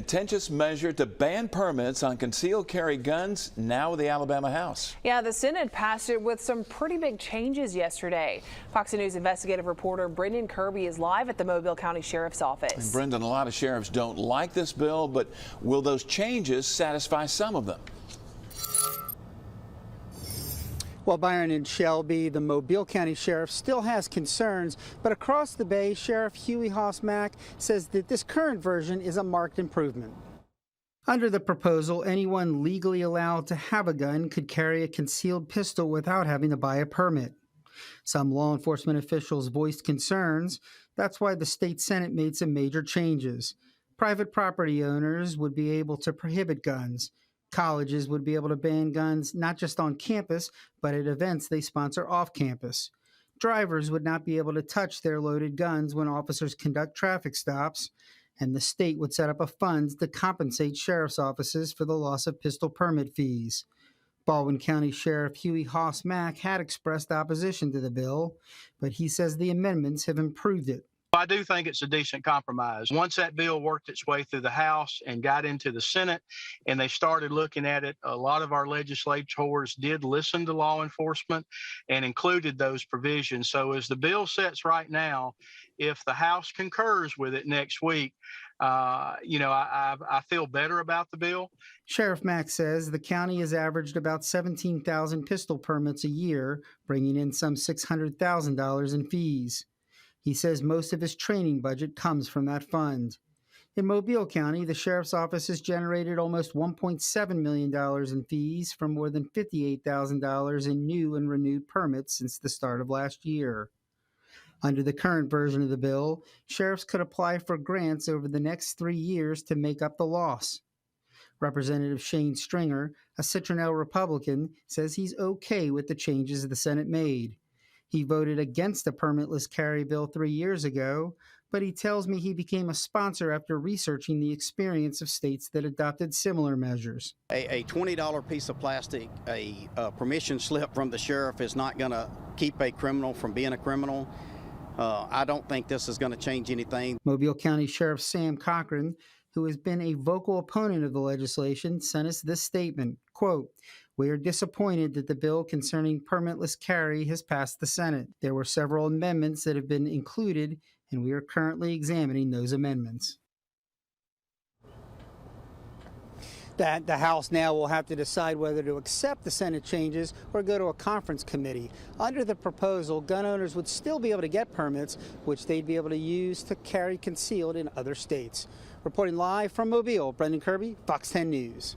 Contentious measure to ban permits on concealed carry guns now with the Alabama House. Yeah, the Senate passed it with some pretty big changes yesterday. Fox News investigative reporter Brendan Kirby is live at the Mobile County Sheriff's Office. And Brendan, a lot of sheriffs don't like this bill, but will those changes satisfy some of them? Well, Byron and Shelby, the Mobile County Sheriff still has concerns, but across the bay, Sheriff Huey Haas-Mack says that this current version is a marked improvement. Under the proposal, anyone legally allowed to have a gun could carry a concealed pistol without having to buy a permit. Some law enforcement officials voiced concerns. That's why the state Senate made some major changes. Private property owners would be able to prohibit guns. Colleges would be able to ban guns not just on campus, but at events they sponsor off campus. Drivers would not be able to touch their loaded guns when officers conduct traffic stops, and the state would set up a fund to compensate sheriff's offices for the loss of pistol permit fees. Baldwin County Sheriff Huey Haas-Mack had expressed opposition to the bill, but he says the amendments have improved it. I do think it's a decent compromise. Once that bill worked its way through the House and got into the Senate and they started looking at it, a lot of our legislators did listen to law enforcement and included those provisions. So as the bill sits right now, if the House concurs with it next week, I feel better about the bill. Sheriff Mack says the county has averaged about 17,000 pistol permits a year, bringing in some $600,000 in fees. He says most of his training budget comes from that fund. In Mobile County, the sheriff's office has generated almost $1.7 million in fees from more than $58,000 in new and renewed permits since the start of last year. Under the current version of the bill, sheriffs could apply for grants over the next 3 years to make up the loss. Representative Shane Stringer, a Citronelle Republican, says he's okay with the changes the Senate made. He voted against the permitless carry bill 3 years ago, but he tells me he became a sponsor after researching the experience of states that adopted similar measures. A $20 piece of plastic, a permission slip from the sheriff is not going to keep a criminal from being a criminal. I don't think this is going to change anything. Mobile County Sheriff Sam Cochran, who has been a vocal opponent of the legislation, sent us this statement, quote, "We are disappointed that the bill concerning permitless carry has passed the Senate. There were several amendments that have been included, and we are currently examining those amendments." The House now will have to decide whether to accept the Senate changes or go to a conference committee. Under the proposal, gun owners would still be able to get permits, which they'd be able to use to carry concealed in other states. Reporting live from Mobile, Brendan Kirby, Fox 10 News.